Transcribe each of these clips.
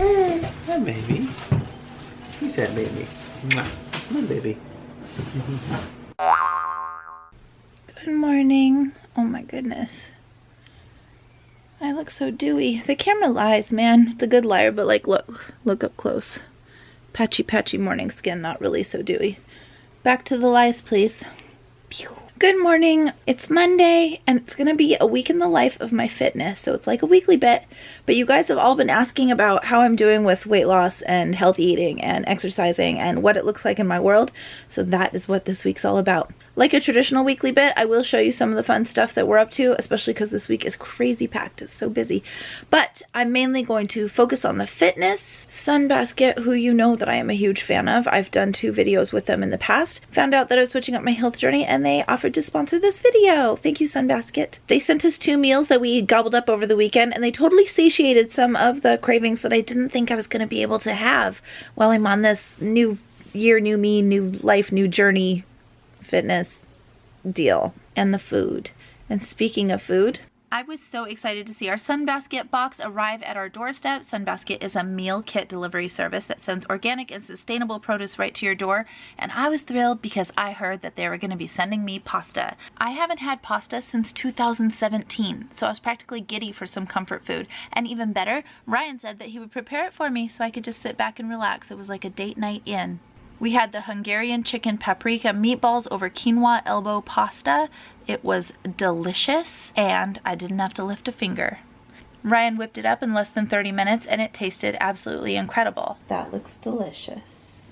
Hi, baby. He said baby. Mwah. My baby. Good morning. Oh my goodness. I look so dewy. The camera lies, man. It's a good liar, but like, look up close. Patchy morning skin, not really so dewy. Back to the lies, please. Pew. Good morning. It's Monday, and it's gonna be a week in the life of my fitness, so it's like a weekly bit. But you guys have all been asking about how I'm doing with weight loss and healthy eating and exercising and what it looks like in my world. So that is what this week's all about. Like a traditional weekly bit, I will show you some of the fun stuff that we're up to, especially because this week is crazy packed. It's so busy. But I'm mainly going to focus on the fitness. Sunbasket, who you know that I am a huge fan of. I've done 2 videos with them in the past. Found out that I was switching up my health journey and they offered to sponsor this video. Thank you, Sunbasket. They sent us 2 meals that we gobbled up over the weekend, and they totally satiated some of the cravings that I didn't think I was going to be able to have while I'm on this new year, new me, new life, new journey fitness deal. And the food. And speaking of food, I was so excited to see our Sunbasket box arrive at our doorstep. Sunbasket is a meal kit delivery service that sends organic and sustainable produce right to your door. And I was thrilled because I heard that they were going to be sending me pasta. I haven't had pasta since 2017, so I was practically giddy for some comfort food. And even better, Ryan said that he would prepare it for me so I could just sit back and relax. It was like a date night in. We had the Hungarian chicken paprika meatballs over quinoa elbow pasta. It was delicious, and I didn't have to lift a finger. Ryan whipped it up in less than 30 minutes, and it tasted absolutely incredible. That looks delicious.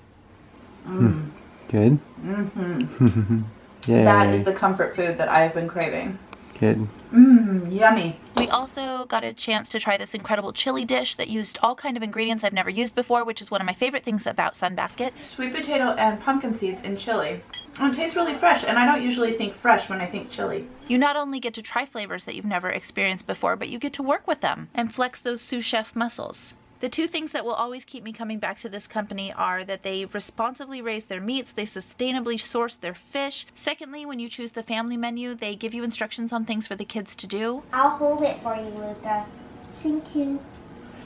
Good? Mm-hmm. Yay. That is the comfort food that I've been craving. Good. Mmm, yummy. We also got a chance to try this incredible chili dish that used all kind of ingredients I've never used before, which is one of my favorite things about Sunbasket. Sweet potato and pumpkin seeds in chili. It tastes really fresh, and I don't usually think fresh when I think chili. You not only get to try flavors that you've never experienced before, but you get to work with them and flex those sous chef muscles. The 2 things that will always keep me coming back to this company are that they responsibly raise their meats, they sustainably source their fish. Secondly, when you choose the family menu, they give you instructions on things for the kids to do. I'll hold it for you, Luca. Thank you.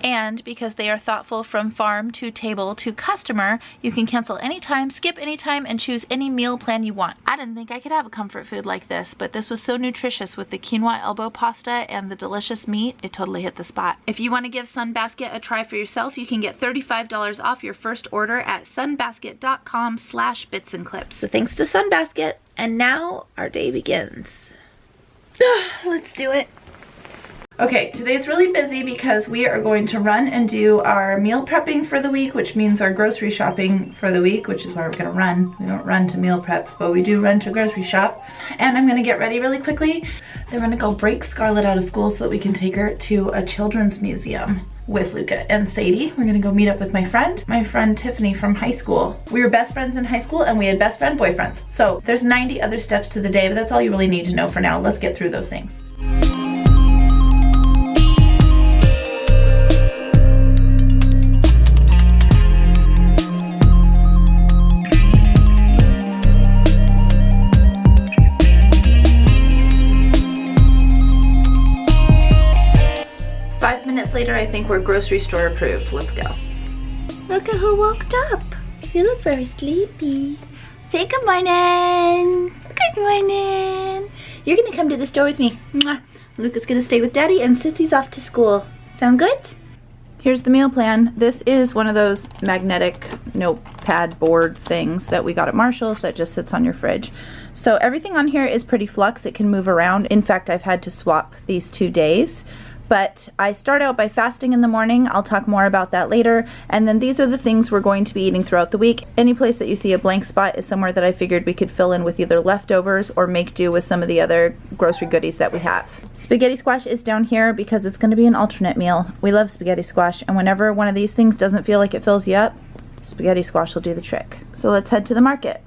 And because they are thoughtful from farm to table to customer, you can cancel anytime, skip anytime, and choose any meal plan you want. I didn't think I could have a comfort food like this, but this was so nutritious with the quinoa elbow pasta and the delicious meat. It totally hit the spot. If you want to give Sunbasket a try for yourself, you can get $35 off your first order at sunbasket.com/bitsandclips. So thanks to Sunbasket. And now our day begins. Let's do it. Okay, today's really busy because we are going to run and do our meal prepping for the week, which means our grocery shopping for the week, which is why we're gonna run. We don't run to meal prep, but we do run to grocery shop. And I'm gonna get ready really quickly. Then we're gonna go break Scarlett out of school so that we can take her to a children's museum with Luca and Sadie. We're gonna go meet up with my friend Tiffany from high school. We were best friends in high school and we had best friend boyfriends. So there's 90 other steps to the day, but that's all you really need to know for now. Let's get through those things. Later, I think we're grocery store approved. Let's go. Look at who woke up. You look very sleepy. Say good morning. Good morning. You're gonna come to the store with me. Mwah. Luca's gonna stay with Daddy and Sissy's off to school. Sound good? Here's the meal plan. This is one of those magnetic notepad board things that we got at Marshall's that just sits on your fridge. So everything on here is pretty flux. It can move around. In fact, I've had to swap these 2 days. But I start out by fasting in the morning. I'll talk more about that later. And then these are the things we're going to be eating throughout the week. Any place that you see a blank spot is somewhere that I figured we could fill in with either leftovers or make do with some of the other grocery goodies that we have. Spaghetti squash is down here because it's going to be an alternate meal. We love spaghetti squash, and whenever one of these things doesn't feel like it fills you up, spaghetti squash will do the trick. So let's head to the market.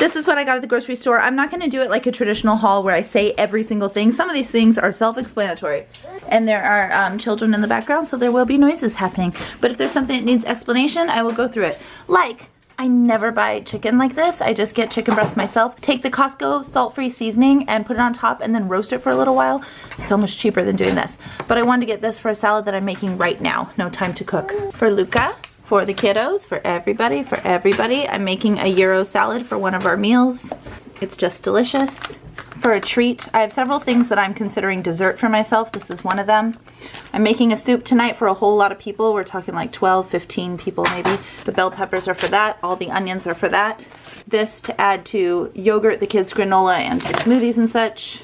This is what I got at the grocery store. I'm not gonna do it like a traditional haul where I say every single thing. Some of these things are self-explanatory. And there are children in the background, so there will be noises happening. But if there's something that needs explanation, I will go through it. Like, I never buy chicken like this. I just get chicken breast myself. Take the Costco salt-free seasoning and put it on top and then roast it for a little while. So much cheaper than doing this. But I wanted to get this for a salad that I'm making right now. No time to cook. For Luca, for the kiddos, for everybody, I'm making a Euro salad for one of our meals. It's just delicious. For a treat, I have several things that I'm considering dessert for myself. This is one of them. I'm making a soup tonight for a whole lot of people. We're talking like 12, 15 people maybe. The bell peppers are for that. All the onions are for that. This to add to yogurt, the kids' granola, and to smoothies and such.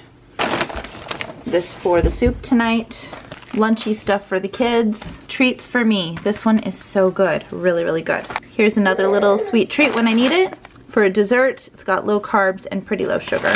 This for the soup tonight. Lunchy stuff for the kids. Treats for me. This one is so good. Really, really good. Here's another little sweet treat when I need it. For a dessert, it's got low carbs and pretty low sugar.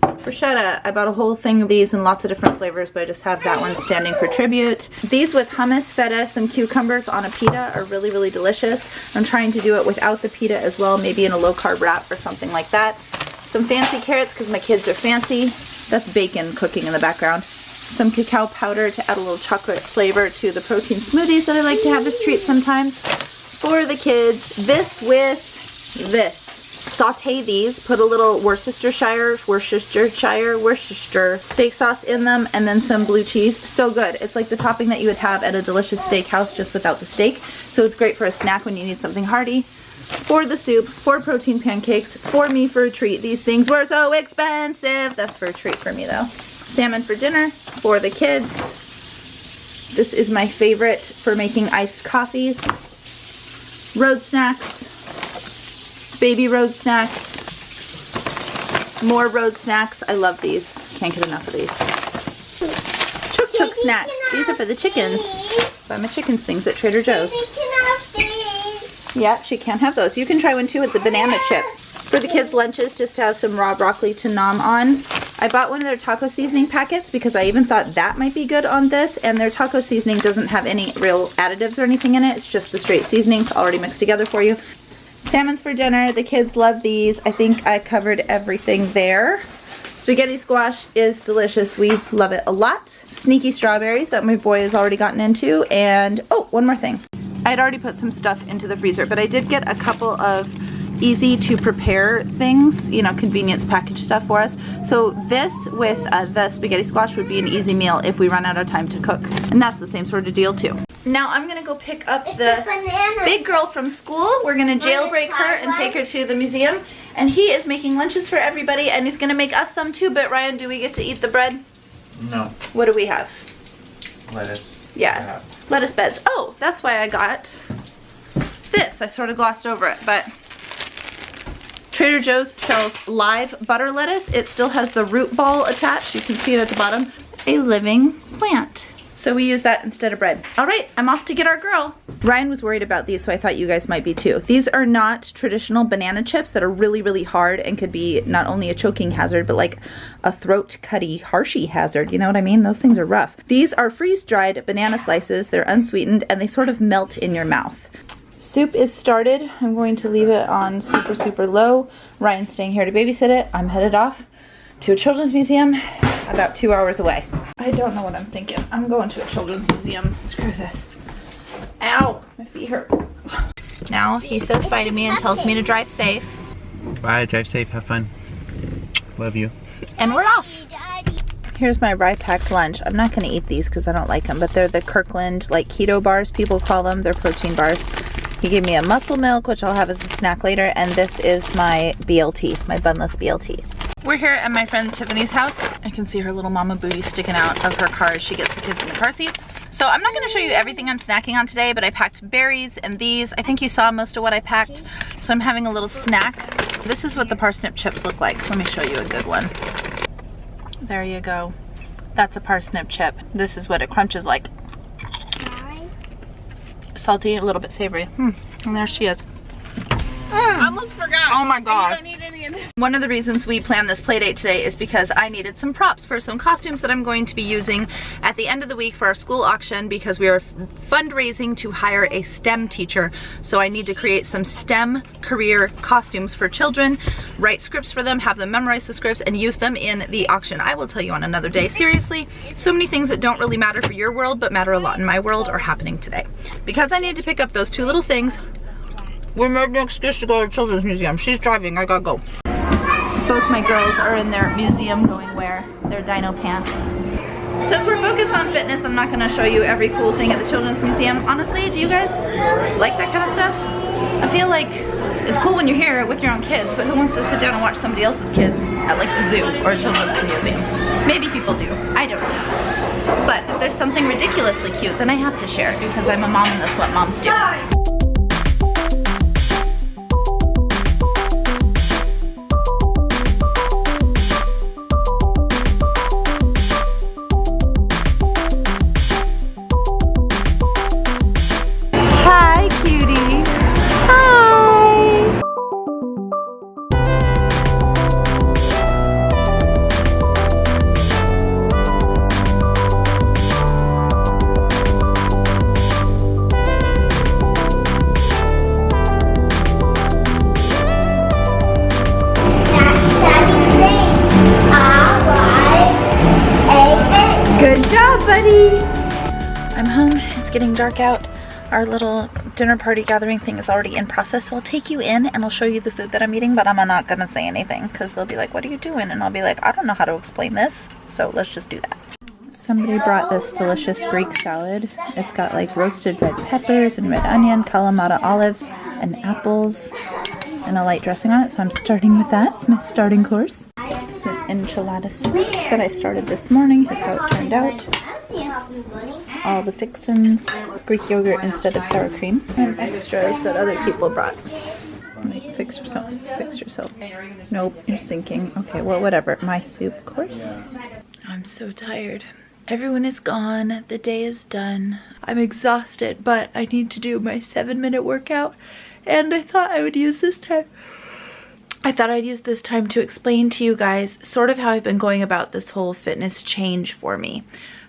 Bruschetta, I bought a whole thing of these in lots of different flavors, but I just have that one standing for tribute. These with hummus, feta, some cucumbers on a pita are really, really delicious. I'm trying to do it without the pita as well, maybe in a low carb wrap or something like that. Some fancy carrots because my kids are fancy. That's bacon cooking in the background. Some cacao powder to add a little chocolate flavor to the protein smoothies that I like to have as treats sometimes. For the kids, this with this. Saute these, put a little Worcestershire steak sauce in them, and then some blue cheese. So good. It's like the topping that you would have at a delicious steakhouse just without the steak. So it's great for a snack when you need something hearty. For the soup, for protein pancakes, for me for a treat. These things were so expensive. That's for a treat for me though. Salmon for dinner, for the kids. This is my favorite for making iced coffees. Road snacks. Baby road snacks. More road snacks. I love these. Can't get enough of these. Chook chook snacks. These are for the chickens. Buy my chickens things at Trader Joe's. Yeah, she can't have those. You can try one too. It's a banana chip. For the kids' lunches, just to have some raw broccoli to nom on. I bought one of their taco seasoning packets because I even thought that might be good on this, and their taco seasoning doesn't have any real additives or anything in it. It's just the straight seasonings already mixed together for you. Salmon's for dinner. The kids love these. I think I covered everything there. Spaghetti squash is delicious. We love it a lot. Sneaky strawberries that my boy has already gotten into. And, oh, one more thing. I had already put some stuff into the freezer, but I did get a couple of easy to prepare things, you know, convenience package stuff for us. So this with the spaghetti squash would be an easy meal if we run out of time to cook. And that's the same sort of deal too. Now I'm gonna go pick up the big girl from school. We're gonna jailbreak her and take her to the museum. And he is making lunches for everybody, and he's gonna make us some too. But Ryan, do we get to eat the bread? No. What do we have? Lettuce. Yeah, lettuce beds. Oh, that's why I got this. I sort of glossed over it, but Trader Joe's sells live butter lettuce. It still has the root ball attached. You can see it at the bottom. A living plant. So we use that instead of bread. All right, I'm off to get our girl. Ryan was worried about these, so I thought you guys might be too. These are not traditional banana chips that are really, really hard and could be not only a choking hazard, but like a throat cutty, harshy hazard. You know what I mean? Those things are rough. These are freeze-dried banana slices. They're unsweetened and they sort of melt in your mouth. Soup is started. I'm going to leave it on super, super low. Ryan's staying here to babysit it. I'm headed off to a children's museum about 2 hours away. I don't know what I'm thinking. I'm going to a children's museum. Screw this. Ow! My feet hurt. Now he says bye to me and tells me to drive safe. Bye, drive safe, have fun. Love you. And we're off. Here's my rye packed lunch. I'm not going to eat these because I don't like them, but they're the Kirkland like keto bars, people call them. They're protein bars. He gave me a muscle milk, which I'll have as a snack later, and this is my BLT, my bunless BLT. We're here at my friend Tiffany's house. I can see her little mama booty sticking out of her car as she gets the kids in the car seats. So I'm not going to show you everything I'm snacking on today, but I packed berries and these. I think you saw most of what I packed. So I'm having a little snack. This is what the parsnip chips look like. Let me show you a good one. There you go. That's a parsnip chip. This is what it crunches like. Salty, a little bit savory. And there she is. I almost forgot. Oh my god. You don't need any goodness. One of the reasons we planned this play date today is because I needed some props for some costumes that I'm going to be using at the end of the week for our school auction, because we are fundraising to hire a STEM teacher. So I need to create some STEM career costumes for children, write scripts for them, have them memorize the scripts, and use them in the auction. I will tell you on another day. Seriously, so many things that don't really matter for your world but matter a lot in my world are happening today. Because I need to pick up those two little things, we're making an excuse to go to Children's Museum. She's driving, I gotta go. Both my girls are in their museum going where? Their dino pants. Since we're focused on fitness, I'm not gonna show you every cool thing at the Children's Museum. Honestly, do you guys like that kind of stuff? I feel like it's cool when you're here with your own kids, but who wants to sit down and watch somebody else's kids at like the zoo or a children's museum? Maybe people do, I don't know. But if there's something ridiculously cute, then I have to share, because I'm a mom and that's what moms do. Hi, cutie. Hi. Good job, buddy. I'm home. It's getting dark out. Our little dinner party gathering thing is already in process, so I'll take you in and I'll show you the food that I'm eating, but I'm not gonna say anything because they'll be like, what are you doing? And I'll be like, I don't know how to explain this, so let's just do that. Somebody brought this delicious Greek salad. It's got like roasted red peppers and red onion, Kalamata olives, and apples, and a light dressing on it, so I'm starting with that. It's my starting course. It's an enchilada soup that I started this morning. Here's how it turned out. All the fixins, Greek yogurt instead of sour cream, and extras that other people brought. Wait, fix yourself, fix yourself. Nope, you're sinking. Okay, well, whatever. My soup course. I'm so tired. Everyone is gone. The day is done. I'm exhausted, but I need to do my 7-minute workout, and I thought I would use this time. To explain to you guys sort of how I've been going about this whole fitness change for me.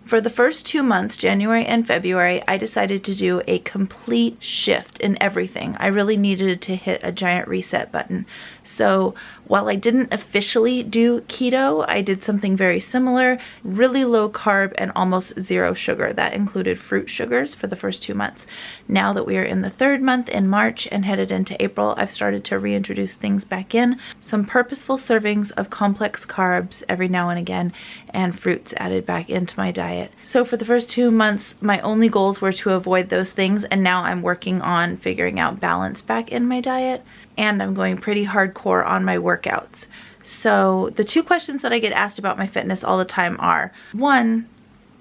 For the first 2 months, January and February, I decided to do a complete shift in everything. I really needed to hit a giant reset button. So while I didn't officially do keto, I did something very similar, really low carb and almost zero sugar. That included fruit sugars for the first 2 months. Now that we are in the 3rd month in March and headed into April, I've started to reintroduce things back in. Some purposeful servings of complex carbs every now and again, and fruits added back into my diet. So for the first 2 months, my only goals were to avoid those things, and now I'm working on figuring out balance back in my diet, and I'm going pretty hardcore on my workouts. So the 2 questions that I get asked about my fitness all the time are, 1,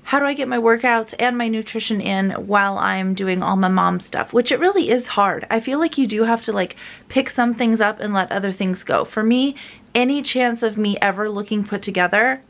how do I get my workouts and my nutrition in while I'm doing all my mom stuff? Which it really is hard. I feel like you do have to like pick some things up and let other things go. For me, any chance of me ever looking put together,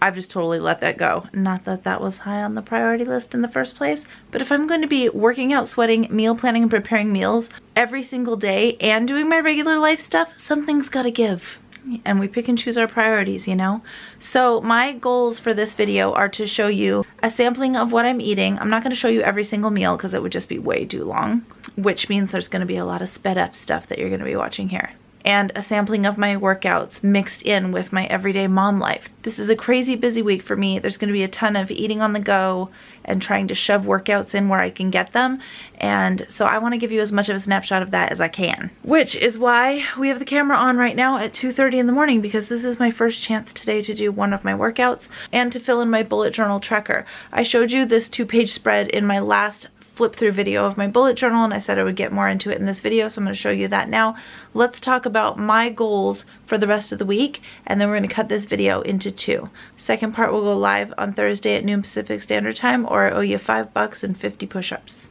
I've just totally let that go. Not that that was high on the priority list in the first place, but if I'm going to be working out, sweating, meal planning, and preparing meals every single day and doing my regular life stuff, something's gotta give. And we pick and choose our priorities, you know? So my goals for this video are to show you a sampling of what I'm eating. I'm not gonna show you every single meal because it would just be way too long, which means there's gonna be a lot of sped up stuff that you're gonna be watching here. And a sampling of my workouts mixed in with my everyday mom life. This is a crazy busy week for me. There's going to be a ton of eating on the go and trying to shove workouts in where I can get them. And so I want to give you as much of a snapshot of that as I can. Which is why we have the camera on right now at 2:30 in the morning, because this is my first chance today to do one of my workouts and to fill in my bullet journal tracker. I showed you this 2-page spread in my last flip through video of my bullet journal, and I said I would get more into it in this video, so I'm going to show you that now. Let's talk about my goals for the rest of the week, and then we're going to cut this video into 2. Second part will go live on Thursday at noon Pacific Standard Time, or I owe you $5 and 50 push-ups.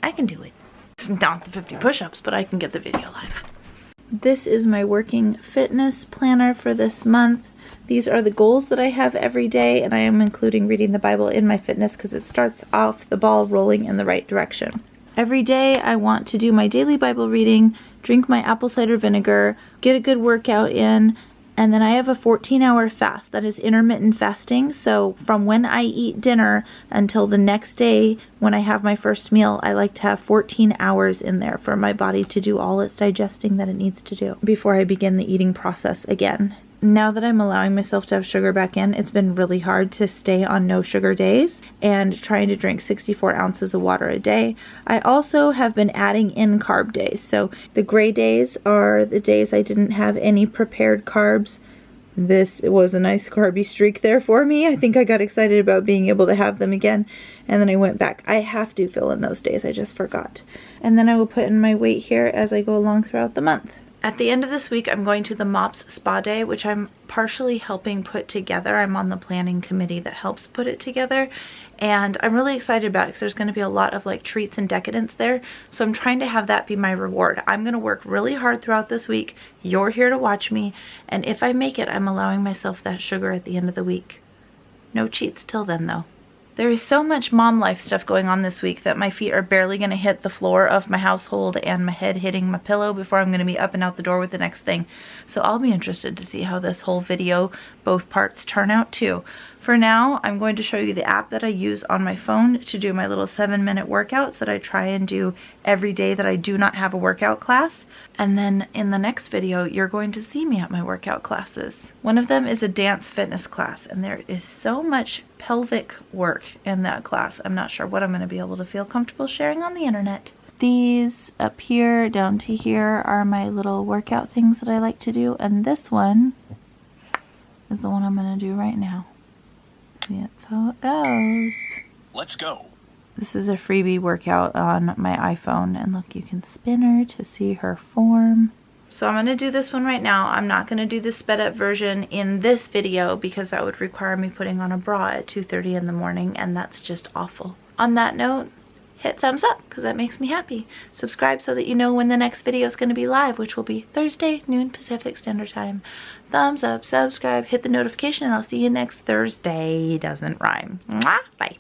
I can do it. Not the 50 push-ups, but I can get the video live. This is my working fitness planner for this month. These are the goals that I have every day, and I am including reading the Bible in my fitness because it starts off the ball rolling in the right direction. Every day I want to do my daily Bible reading, drink my apple cider vinegar, get a good workout in, and then I have a 14-hour fast. That is intermittent fasting. So from when I eat dinner until the next day when I have my first meal, I like to have 14 hours in there for my body to do all its digesting that it needs to do before I begin the eating process again. Now that I'm allowing myself to have sugar back in, it's been really hard to stay on no sugar days and trying to drink 64 ounces of water a day. I also have been adding in carb days. So the gray days are the days I didn't have any prepared carbs. This was a nice carby streak there for me. I think I got excited about being able to have them again, and then I went back. I have to fill in those days, I just forgot. And then I will put in my weight here as I go along throughout the month. At the end of this week, I'm going to the MOPS Spa Day, which I'm partially helping put together. I'm on the planning committee that helps put it together, and I'm really excited about it because there's going to be a lot of like treats and decadence there. So I'm trying to have that be my reward. I'm going to work really hard throughout this week. You're here to watch me, and if I make it, I'm allowing myself that sugar at the end of the week. No cheats till then, though. There is so much mom life stuff going on this week that my feet are barely going to hit the floor of my household and my head hitting my pillow before I'm going to be up and out the door with the next thing. So I'll be interested to see how this whole video, both parts, turn out too. For now, I'm going to show you the app that I use on my phone to do my little 7-minute workouts that I try and do every day that I do not have a workout class. And then in the next video, you're going to see me at my workout classes. One of them is a dance fitness class, and there is so much pelvic work in that class. I'm not sure what I'm going to be able to feel comfortable sharing on the internet. These up here down to here are my little workout things that I like to do, and this one is the one I'm going to do right now. See, that's how it goes. Let's go. This is a freebie workout on my iPhone, and look, you can spin her to see her form. So I'm going to do this one right now. I'm not going to do the sped up version in this video because that would require me putting on a bra at 2:30 in the morning, and that's just awful. On that note, hit thumbs up because that makes me happy. Subscribe so that you know when the next video is going to be live, which will be Thursday, noon Pacific Standard Time. Thumbs up, subscribe, hit the notification, and I'll see you next Thursday. Doesn't rhyme. Mwah, bye.